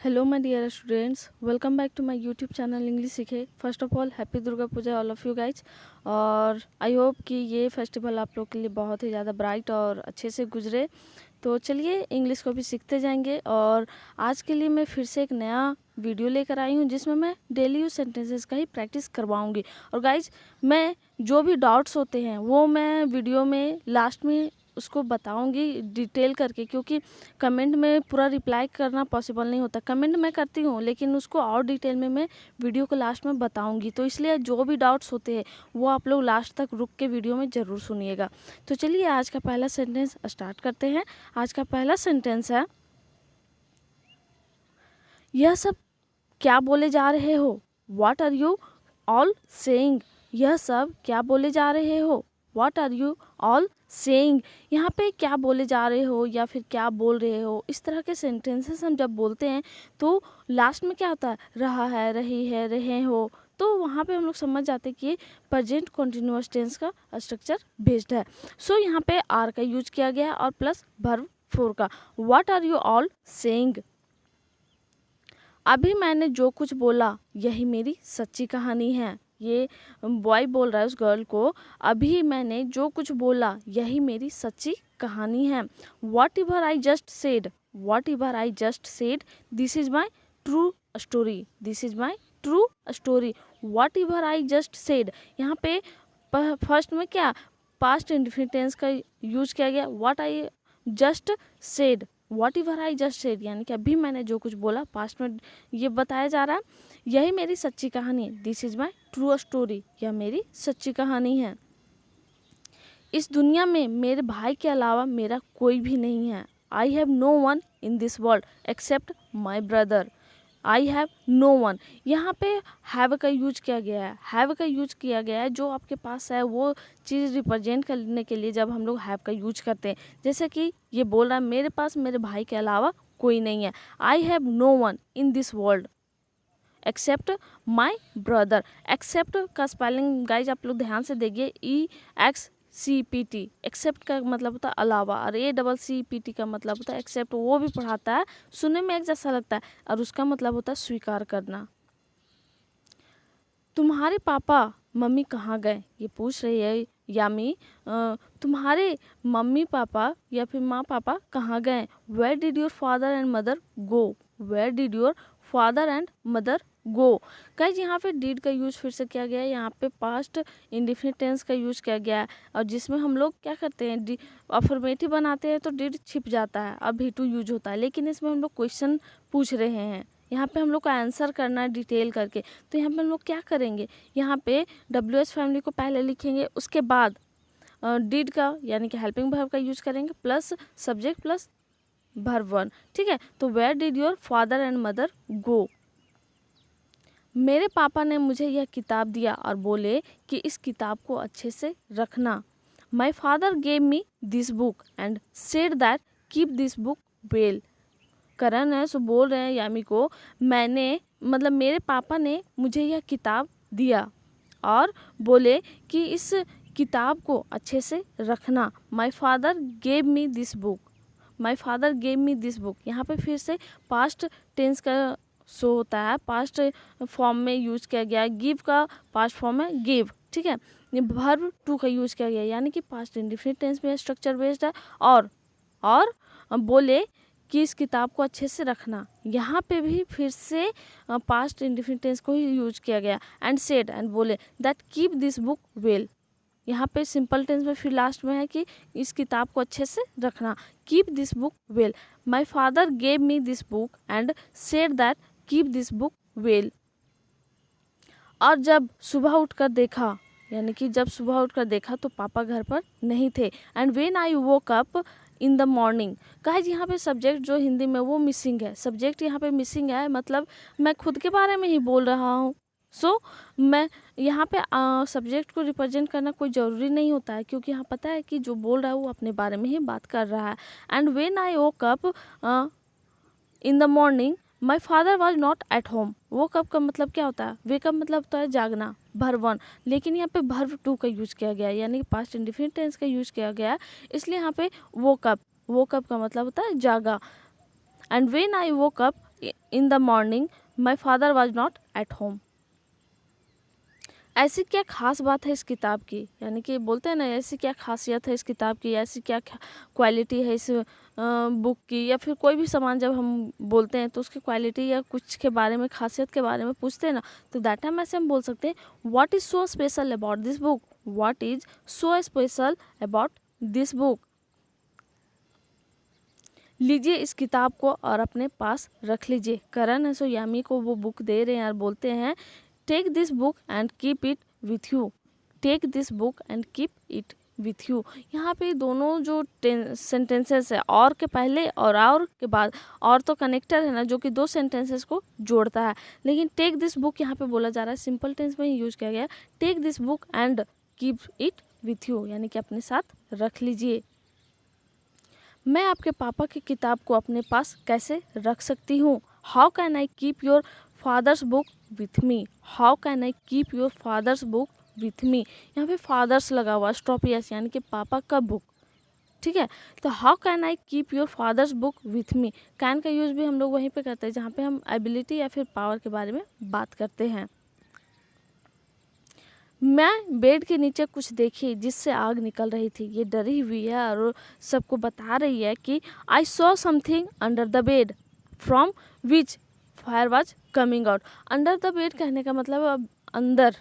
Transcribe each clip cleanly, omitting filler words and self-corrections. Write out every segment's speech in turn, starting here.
Hello my dear students, welcome back to my YouTube channel English सीखे। First of all happy Durga Puja all of you guys. और I hope कि ये festival आप लोग के लिए बहुत ही ज़्यादा ब्राइट और अच्छे से गुजरे। तो चलिए इंग्लिश को भी सीखते जाएंगे। और आज के लिए मैं फिर से एक नया वीडियो लेकर आई हूँ जिसमें मैं डेली यूज सेंटेंसेस का ही प्रैक्टिस करवाऊँगी। और गाइज मैं जो भी डाउट्स होते हैं वो मैं वीडियो में लास्ट में उसको बताऊंगी डिटेल करके, क्योंकि कमेंट में पूरा रिप्लाई करना पॉसिबल नहीं होता। कमेंट मैं करती हूँ लेकिन उसको और डिटेल में मैं वीडियो को लास्ट में बताऊंगी। तो इसलिए जो भी डाउट्स होते हैं वो आप लोग लास्ट तक रुक के वीडियो में ज़रूर सुनिएगा। तो चलिए आज का पहला सेंटेंस स्टार्ट करते हैं। आज का पहला सेंटेंस है, यह सब क्या बोले जा रहे हो? What are you all saying? यह सब क्या बोले जा रहे हो? What are you all saying? यहाँ पे क्या बोले जा रहे हो या फिर क्या बोल रहे हो, इस तरह के सेंटेंसेस हम जब बोलते हैं तो लास्ट में क्या होता है? रहा है, रही है, रहे हो। तो वहाँ पे हम लोग समझ जाते हैं कि प्रेजेंट कॉन्टिन्यूअस टेंस का स्ट्रक्चर बेस्ड है। सो यहाँ पे आर का यूज किया गया है और प्लस वर्ब फोर का। What are you all saying? अभी मैंने जो कुछ बोला यही मेरी सच्ची कहानी है। ये बॉय बोल रहा है उस गर्ल को, अभी मैंने जो कुछ बोला यही मेरी सच्ची कहानी है। What ever I just said, what ever I just said, this is my true story, this is my true story. What ever I just said, यहाँ पे फर्स्ट में क्या पास्ट इंडेफिनिट टेंस का यूज किया गया। What I just said, what ever I just said, यानी कि अभी मैंने जो कुछ बोला पास्ट में ये बताया जा रहा है, यही मेरी सच्ची कहानी है। This is my true story, यह मेरी सच्ची कहानी है। इस दुनिया में मेरे भाई के अलावा मेरा कोई भी नहीं है। I have no one in this world except my brother. I have no one, यहाँ पे हैव का यूज किया गया है। हैव का यूज किया गया है, जो आपके पास है वो चीज़ रिप्रेजेंट करने के लिए जब हम लोग हैव का यूज करते हैं। जैसे कि ये बोल रहा है मेरे पास मेरे भाई के अलावा कोई नहीं है। I have no one in this world except my brother. Except का स्पेलिंग गाइज आप लोग ध्यान से देखिए, EXCPT। एक्सेप्ट का मतलब होता है अलावा, और ACCPT का मतलब होता है एक्सेप्ट। वो भी पढ़ाता है, सुनने में एक जैसा लगता है, और उसका मतलब होता है स्वीकार करना। तुम्हारे पापा मम्मी कहाँ गए? ये पूछ रही है यामी। तुम्हारे मम्मी पापा या फिर माँ पापा कहाँ गए? Where did your father and mother go? Where did your father and mother go? Guys यहाँ पे डिड का यूज फिर से किया गया है। यहाँ पे पास्ट इंडेफिनिट टेंस का यूज किया गया है, और जिसमें हम लोग क्या करते हैं अफर्मेटिव बनाते हैं तो डिड छिप जाता है, अब भी टू यूज होता है। लेकिन इसमें हम लोग क्वेश्चन पूछ रहे हैं, यहाँ पे हम लोग को आंसर करना है डिटेल करके। तो यहाँ पे हम लोग क्या करेंगे, यहाँ पे WH फैमिली को पहले लिखेंगे, उसके बाद डिड का यानी कि हेल्पिंग वर्ब का यूज करेंगे, plus subject plus verb one. ठीक है, तो where did your father and mother go? मेरे पापा ने मुझे यह किताब दिया और बोले कि इस किताब को अच्छे से रखना। My father gave me this book and said that keep this book well. करण है सो बोल रहे हैं यामी को, मैंने मतलब मेरे पापा ने मुझे यह किताब दिया और बोले कि इस किताब को अच्छे से रखना। My father gave me this book, my father gave me this book. यहाँ पे फिर से पास्ट टेंस का शो होता है, पास्ट फॉर्म में यूज किया गया। गिव का पास्ट फॉर्म है गिव। ठीक है, ये वर्ब टू का यूज किया गया, यानी कि पास्ट इंडेफिनिट टेंस में स्ट्रक्चर बेस्ड है। और बोले कि इस किताब को अच्छे से रखना, यहाँ पे भी फिर से पास्ट इंडेफिनिट टेंस को ही यूज किया गया। एंड सेड एंड बोले that keep this book well, यहाँ पे सिंपल टेंस में फिर लास्ट में है कि इस किताब को अच्छे से रखना। Keep this book well, my father gave me this book and said that keep this book well. और जब सुबह उठकर देखा, यानी कि जब सुबह उठकर देखा तो पापा घर पर नहीं थे। And when I woke up in the morning. Guys यहाँ पे सब्जेक्ट जो हिंदी में वो मिसिंग है, सब्जेक्ट यहाँ पे मिसिंग है, मतलब मैं खुद के बारे में ही बोल रहा हूँ। सो मैं यहाँ पे सब्जेक्ट को रिप्रेजेंट करना कोई ज़रूरी नहीं होता है, क्योंकि यहाँ पता है कि जो बोल रहा है वो अपने बारे में ही बात कर रहा है। And when I woke up in the morning my father was not at home. Woke up का मतलब क्या होता है? वेकअप मतलब होता है जागना, वर्ब वन। लेकिन यहाँ पे वर्ब टू का यूज किया गया है, यानी कि पास्ट इंडेफिनिट टेंस का यूज किया गया है, इसलिए यहाँ पे वोक अप, वोक अप का मतलब होता है जागा। And when I woke up in the morning, my father was not at home. ऐसी क्या खास बात है इस किताब की, यानी कि बोलते हैं ना ऐसी क्या खासियत है इस किताब की, ऐसी क्या क्वालिटी है इस बुक की, या फिर कोई भी सामान जब हम बोलते हैं तो उसकी क्वालिटी या कुछ के बारे में, खासियत के बारे में पूछते हैं ना, तो दैट टाइम ऐसे हम बोल सकते हैं what is so special about this book, what is so special about this book. लीजिए इस किताब को और अपने पास रख लीजिए। करण असोयामी को वो बुक दे रहे हैं और बोलते हैं take this book and keep it with you, take this book and keep it with you. यहाँ पे दोनों जो सेंटेंसेस है, और के पहले और के बाद, और तो कनेक्टर है ना जो कि दो सेंटेंसेस को जोड़ता है, लेकिन टेक दिस बुक यहाँ पे बोला जा रहा है, सिंपल टेंस में ही यूज किया गया, take this book and keep it with you, यानी कि अपने साथ रख लीजिए। मैं आपके पापा की किताब को अपने पास कैसे रख सकती हूँ? How can I keep your fathers book with me, how can I keep your fathers book with me. यहाँ पे फादर्स लगा हुआ, स्टॉपियस यानी कि पापा का बुक, ठीक है। तो how can I keep your fathers book with me, can का यूज़ भी हम लोग वहीं पे करते हैं जहाँ पे हम एबिलिटी या फिर पावर के बारे में बात करते हैं। मैं बेड के नीचे कुछ देखी जिससे आग निकल रही थी। ये डरी हुई है और सबको बता रही है कि I saw something under the bed from which fire was coming out. Under the bed कहने का मतलब अब अंदर,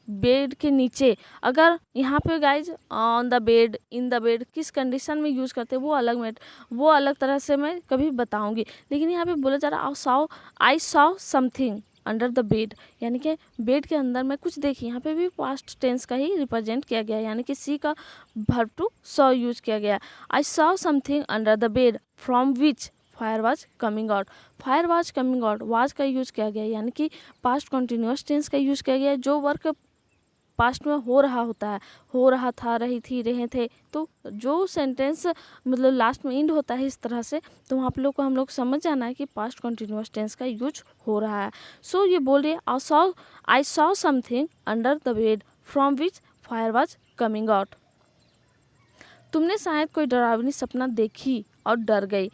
बेड के नीचे। अगर यहाँ पे guys on the bed, in the bed किस कंडीशन में यूज़ करते हैं वो अलग तरह से मैं कभी बताऊँगी, लेकिन यहाँ पे बोला जा रहा I saw something under the bed, यानी कि बेड के अंदर मैं कुछ देखी। यहाँ पे भी पास्ट टेंस का ही रिप्रेजेंट किया गया है, यानी कि सी का वर्ब टू सॉ यूज किया गया है। I saw something under the bed from which fire was coming out. Fire was coming out, was का यूज किया गया है, यानी कि पास्ट कॉन्टिन्यूअस टेंस का यूज किया गया है। जो वर्क पास्ट में हो रहा होता है, हो रहा था, रही थी, रहे थे, तो जो सेंटेंस मतलब लास्ट में इंड होता है इस तरह से, तो वहाँ पे हम लोग समझ जाना है कि पास्ट कॉन्टिन्यूअस टेंस का यूज हो रहा है। सो ये बोल रही है I saw something under the bed from which fire was coming out. तुमने शायद कोई डरावनी सपना देखी और डर गई।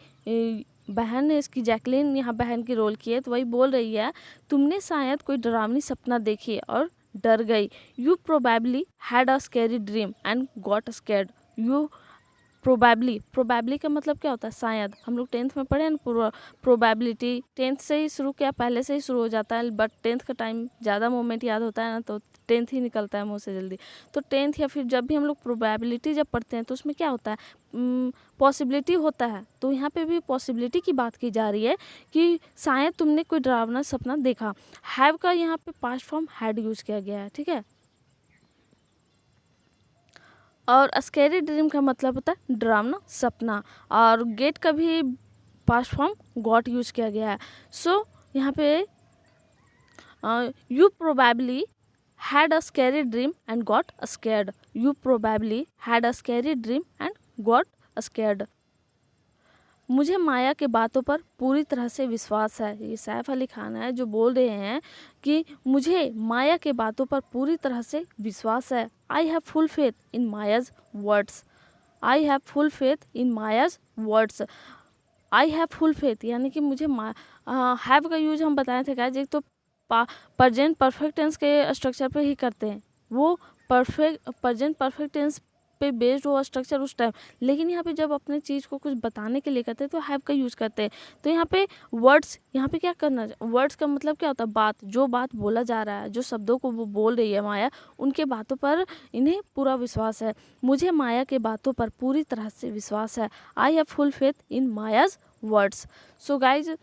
बहन ने इसकी, जैकलिन यहाँ बहन की रोल की है, तो वही बोल रही है तुमने शायद कोई डरावनी सपना देखी और डर गई। You probably had a scary dream and got scared. You probably का मतलब क्या होता है? शायद। हम लोग 10th में पढ़े ना प्रोबेबिलिटी, 10th से ही शुरू किया, पहले से ही शुरू हो जाता है, बट 10th का टाइम ज़्यादा मोमेंट याद होता है ना, तो 10th ही निकलता है मुँह से जल्दी। तो 10th या फिर जब भी हम लोग प्रोबेबिलिटी जब पढ़ते हैं तो उसमें क्या होता है? पॉसिबिलिटी होता है। तो यहाँ पे भी पॉसिबिलिटी की बात की जा रही है कि शायद तुमने कोई डरावना सपना देखा। हैव का यहाँ पे पास्ट फॉर्म हैड यूज किया गया है, ठीक है। और स्कैरी ड्रीम का मतलब होता है डरावना सपना, और गेट का भी पास्ट फॉर्म गॉट यूज किया गया है। सो यहाँ पे you probably had a scary dream and got scared. You probably had a scary dream and got scared. मुझे माया के बातों पर पूरी तरह से विश्वास है। ये सैफ अली खान है जो बोल रहे हैं कि मुझे माया के बातों पर पूरी तरह से विश्वास है। I have full faith in Maya's words. I have full faith in Maya's words. I have full faith यानी कि मुझे हैव का यूज हम बताए थे गाइस, एक तो प्रेजेंट परफेक्ट टेंस के स्ट्रक्चर पे ही करते हैं, वो प्रेजेंट परफेक्ट टेंस पे बेस्ड हो स्ट्रक्चर उस टाइम, लेकिन यहाँ पे जब अपने चीज़ को कुछ बताने के लिए करते हैं तो हैव का यूज़ करते हैं। तो यहाँ पे वर्ड्स, यहाँ पे क्या करना, वर्ड्स का मतलब क्या होता है? बात, जो बात बोला जा रहा है, जो शब्दों को वो बोल रही है माया, उनके बातों पर इन्हें पूरा विश्वास है। मुझे माया के बातों पर पूरी तरह से विश्वास है। I have full faith in Maya's words. So guys,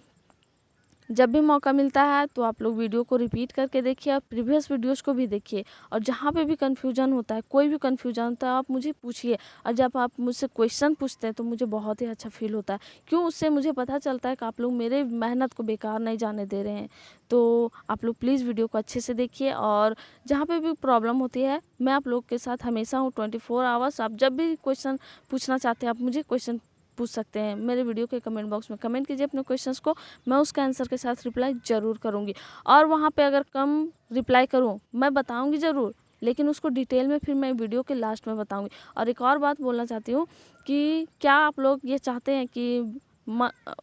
जब भी मौका मिलता है तो आप लोग वीडियो को रिपीट करके देखिए और प्रीवियस वीडियोस को भी देखिए, और जहाँ पे भी कन्फ्यूजन होता है, कोई भी कन्फ्यूजन होता है, आप मुझे पूछिए। और जब आप मुझसे क्वेश्चन पूछते हैं तो मुझे बहुत ही अच्छा फील होता है, क्यों? उससे मुझे पता चलता है कि आप लोग मेरे मेहनत को बेकार नहीं जाने दे रहे हैं। तो आप लोग प्लीज़ वीडियो को अच्छे से देखिए, और जहाँ पर भी प्रॉब्लम होती है मैं आप लोग के साथ हमेशा हूँ 24 आवर्स। आप जब भी क्वेश्चन पूछना चाहते हैं आप मुझे क्वेश्चन पूछ सकते हैं। मेरे वीडियो के कमेंट बॉक्स में कमेंट कीजिए अपने क्वेश्चंस को, मैं उसका आंसर के साथ रिप्लाई ज़रूर करूँगी। और वहाँ पे अगर कम रिप्लाई करूँ मैं बताऊँगी ज़रूर, लेकिन उसको डिटेल में फिर मैं वीडियो के लास्ट में बताऊँगी। और एक और बात बोलना चाहती हूँ कि क्या आप लोग ये चाहते हैं कि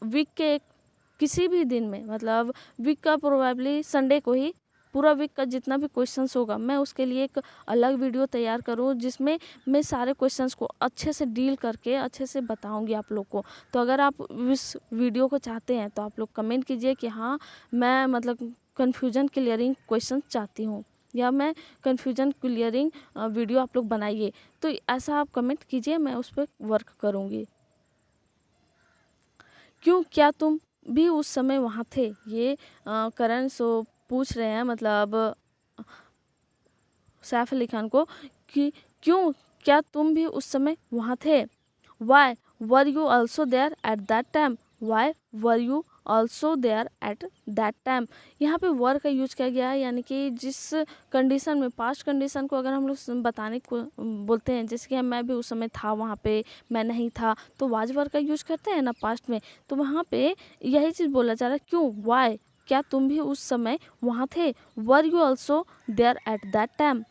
वीक के किसी भी दिन में, मतलब वीक का प्रोबेबली संडे को ही पूरा वीक का जितना भी क्वेश्चंस होगा मैं उसके लिए एक अलग वीडियो तैयार करूँ जिसमें मैं सारे क्वेश्चंस को अच्छे से डील करके अच्छे से बताऊंगी आप लोग को। तो अगर आप इस वीडियो को चाहते हैं तो आप लोग कमेंट कीजिए कि हाँ मैं मतलब कन्फ्यूजन क्लियरिंग क्वेश्चन चाहती हूँ, या मैं कन्फ्यूजन क्लियरिंग वीडियो आप लोग बनाइए। तो ऐसा आप कमेंट कीजिए, मैं उस पर वर्क करूँगी। क्यों, क्या तुम भी उस समय वहाँ थे? ये करण सो पूछ रहे हैं, मतलब सैफ अली खान को कि क्यों, क्या तुम भी उस समय वहाँ थे? Why were you also there at that time? Why were you also there at that time? यहाँ पे वर का यूज किया गया है, यानी कि जिस कंडीशन में, पास्ट कंडीशन को अगर हम लोग बताने को बोलते हैं, जैसे कि मैं भी उस समय था वहाँ पे, मैं नहीं था, तो वाज वर का यूज करते हैं ना पास्ट में। तो वहाँ पे यही चीज़ बोला जा रहा है, क्यों, वाई, क्या तुम भी उस समय वहाँ थे? Were you also there at that time?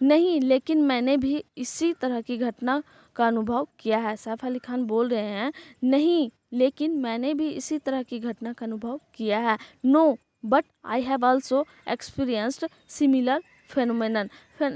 नहीं, लेकिन मैंने भी इसी तरह की घटना का अनुभव किया है। सैफ अली खान बोल रहे हैं, नहीं लेकिन मैंने भी इसी तरह की घटना का अनुभव किया है। No but I have also experienced similar phenomenon.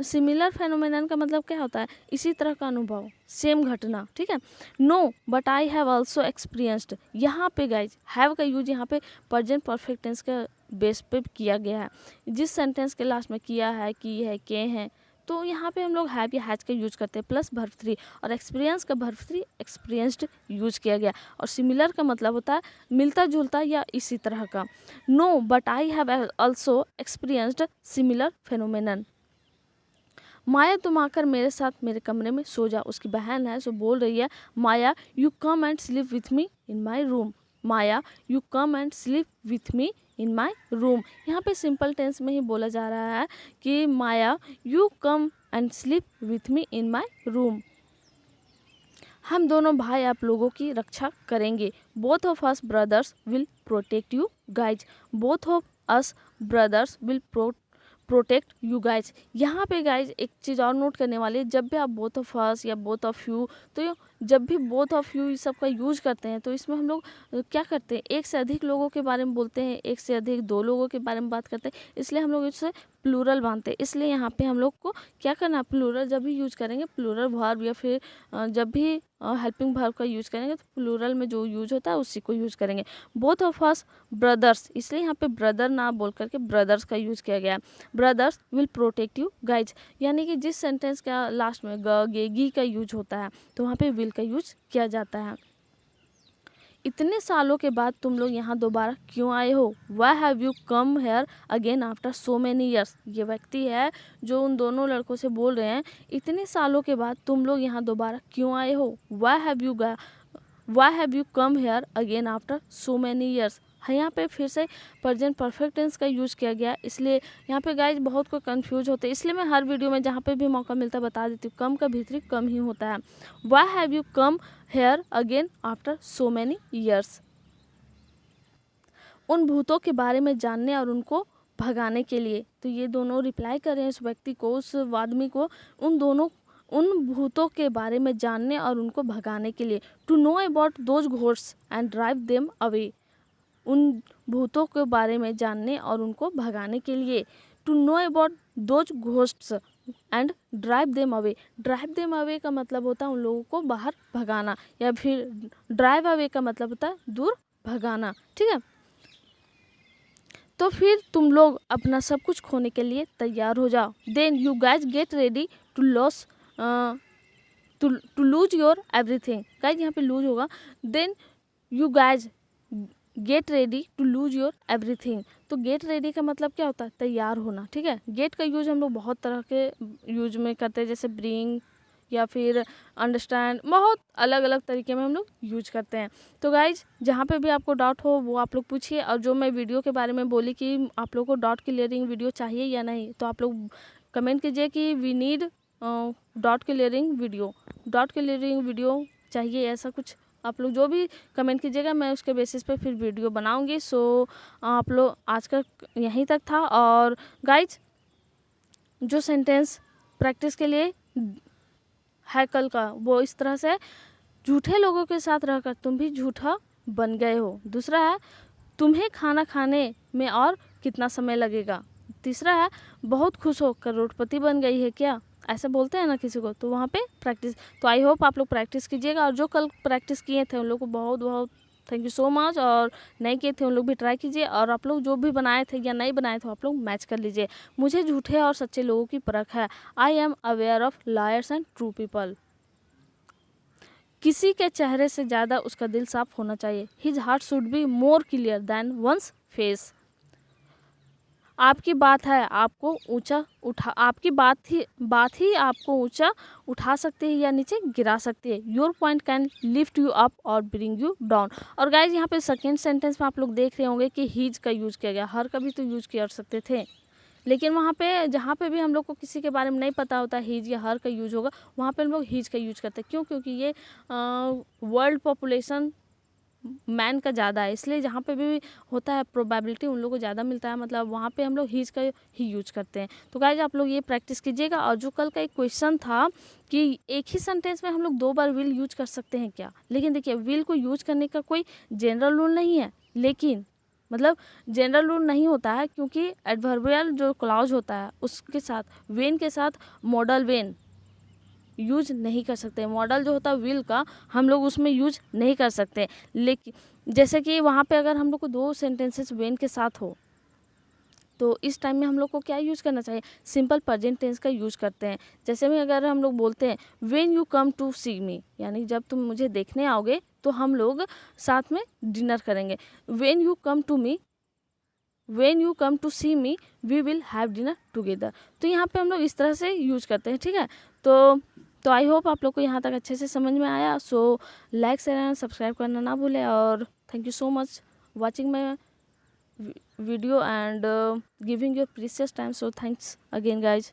Similar phenomenon का मतलब क्या होता है? इसी तरह का अनुभव, सेम घटना, ठीक है। No but I have also experienced, यहाँ पे गाइज हैव का यूज यहाँ पे प्रेजेंट परफेक्ट टेंस का बेस पे किया गया है। जिस सेंटेंस के लास्ट में किया है, की है, के हैं, तो यहाँ पे हम लोग हैव या हैज का यूज करते हैं प्लस वर्ब थ्री, और एक्सपीरियंस का वर्ब थ्री एक्सपीरियंस्ड यूज किया गया। और सिमिलर का मतलब होता है मिलता जुलता या इसी तरह का। No but I have also experienced similar phenomenon. Maya तुम आकर मेरे साथ मेरे कमरे में सो जा। उसकी बहन है सो बोल रही है, Maya you come and sleep with me in my room. Maya you come and sleep with me in my room. यहाँ पे सिंपल टेंस में ही बोला जा रहा है कि Maya you come and sleep with me in my room. हम दोनों भाई आप लोगों की रक्षा करेंगे। Both of us brothers will protect you guys. Both of us brothers will protect you guys. यहाँ पे गाइज एक चीज़ और नोट करने वाली है, जब भी आप बोथ ऑफ अस या बोथ ऑफ यू, तो जब भी बोथ ऑफ यू इस सब का यूज करते हैं तो इसमें हम लोग क्या करते हैं, एक से अधिक लोगों के बारे में बोलते हैं, एक से अधिक दो लोगों के बारे में बात करते हैं, इसलिए हम लोग इससे प्लूरल बांधते हैं। इसलिए यहाँ पे हम लोग को क्या करना, प्लूरल जब भी यूज करेंगे, प्लूरल वर्ब या फिर जब भी हेल्पिंग वर्ब का यूज करेंगे तो प्लूरल में जो यूज होता है उसी को यूज करेंगे। बोथ ऑफ अस ब्रदर्स, इसलिए यहाँ पे ब्रदर ना बोल करके ब्रदर्स का यूज किया गया है। Brothers will protect you guys, यानी कि जिस सेंटेंस का लास्ट में ग गे गी का यूज होता है तो वहाँ पे विल का यूज किया जाता है। इतने सालों के बाद तुम लोग यहाँ दोबारा क्यों आए हो? Why have you come here again after so many years. ये व्यक्ति है जो उन दोनों लड़कों से बोल रहे हैं, इतने सालों के बाद तुम लोग यहाँ दोबारा क्यों आए हो? Why have you come here again after so many years. यहाँ पे फिर से प्रेजेंट परफेक्ट टेंस का यूज किया गया, इसलिए यहाँ पे गाइज बहुत कोई कंफ्यूज होते हैं, इसलिए मैं हर वीडियो में जहाँ पे भी मौका मिलता है बता देती हूँ, कम का भीतरी कम ही होता है। Why have you come here again after so many years. उन भूतों के बारे में जानने और उनको भगाने के लिए। तो ये दोनों रिप्लाई कर रहे हैं उस व्यक्ति को, उस आदमी को, उन भूतों के बारे में जानने और उनको भगाने के लिए। To know about those ghosts and drive them away. उन भूतों के बारे में जानने और उनको भगाने के लिए। To know about those ghosts and drive them away. Drive them away का मतलब होता है उन लोगों को बाहर भगाना, या फिर ड्राइव अवे का मतलब होता है दूर भगाना, ठीक है। तो फिर तुम लोग अपना सब कुछ खोने के लिए तैयार हो जाओ। Then you guys get ready to loss to lose your everything. Guys यहाँ पे लूज होगा। Then you guys get ready to lose your everything. तो गेट रेडी का मतलब क्या होता है, तैयार होना, ठीक है। गेट का यूज हम लोग बहुत तरह के यूज में करते हैं, जैसे ब्रिंग या फिर अंडरस्टैंड, बहुत अलग अलग तरीके में हम लोग यूज करते हैं। तो गाइज जहाँ पे भी आपको डाउट हो वो आप लोग पूछिए, और जो मैं वीडियो के बारे में बोली कि आप लोग को डाउट क्लियरिंग वीडियो चाहिए या नहीं, तो आप लोग कमेंट कीजिए कि we need doubt clearing video चाहिए, ऐसा कुछ आप लोग जो भी कमेंट कीजिएगा, मैं उसके बेसिस पे फिर वीडियो बनाऊंगी। सो आप लोग आज का यहीं तक था। और गाइज जो सेंटेंस प्रैक्टिस के लिए है कल का, वो इस तरह से, झूठे लोगों के साथ रहकर तुम भी झूठा बन गए हो। दूसरा है तुम्हें खाना खाने में और कितना समय लगेगा। तीसरा है बहुत खुश हो करोड़पति बन गई है क्या, ऐसे बोलते हैं ना किसी को, तो वहाँ पे प्रैक्टिस। तो आई होप आप लोग प्रैक्टिस कीजिएगा, और जो कल प्रैक्टिस किए थे उन लोग को बहुत बहुत थैंक यू सो मच, और नहीं किए थे उन लोग भी ट्राई कीजिए, और आप लोग जो भी बनाए थे या नहीं बनाए थे आप लोग मैच कर लीजिए। मुझे झूठे और सच्चे लोगों की परख है। I am aware of lawyers and true people. किसी के चेहरे से ज़्यादा उसका दिल साफ होना चाहिए। His heart should be more clear than one's face. आपकी बात है आपको ऊंचा उठा, आपकी बात ही आपको ऊंचा उठा सकती है या नीचे गिरा सकती है। Your point can lift you up और ब्रिंग यू डाउन। और गाइज यहाँ पे सेकेंड सेंटेंस में आप लोग देख रहे होंगे कि हीज का यूज किया गया, हर का भी तो यूज कर सकते थे, लेकिन वहाँ पे जहाँ पे भी हम लोग को किसी के बारे में नहीं पता होता हीज या हर का यूज होगा, वहाँ पे हम लोग हीज का यूज करते हैं। क्यों? क्योंकि ये वर्ल्ड पॉपुलेशन मैन का ज़्यादा है, इसलिए जहाँ पे भी होता है प्रोबेबिलिटी उन लोगों को ज़्यादा मिलता है, मतलब वहाँ पे हम लोग हीज का ही यूज करते हैं। तो गाइज आप लोग ये प्रैक्टिस कीजिएगा। और जो कल का एक क्वेश्चन था कि एक ही सेंटेंस में हम लोग 2 बार विल यूज कर सकते हैं क्या, लेकिन देखिए विल को यूज करने का कोई जनरल रूल नहीं है, लेकिन मतलब जनरल रूल नहीं होता है, क्योंकि एडवर्बियल जो क्लॉज होता है उसके साथ वेन के साथ मॉडल वेन यूज नहीं कर सकते। मॉडल जो होता है विल का हम लोग उसमें यूज नहीं कर सकते। लेकिन जैसे कि वहाँ पे अगर हम लोग को 2 सेंटेंसेस वेन के साथ हो, तो इस टाइम में हम लोग को क्या यूज़ करना चाहिए, सिंपल प्रेजेंट टेंस का यूज़ करते हैं। जैसे में अगर हम लोग बोलते हैं when you come to see मी, यानी जब तुम मुझे देखने आओगे तो हम लोग साथ में डिनर करेंगे। When you come to me, when you come to see me we will have dinner together. तो यहाँ पे हम लोग इस तरह से यूज करते हैं, ठीक है। तो आई होप आप लोग को यहाँ तक अच्छे से समझ में आया। So like share and subscribe करना ना भूलें, और thank you so much watching my video and giving your precious time. So thanks again guys.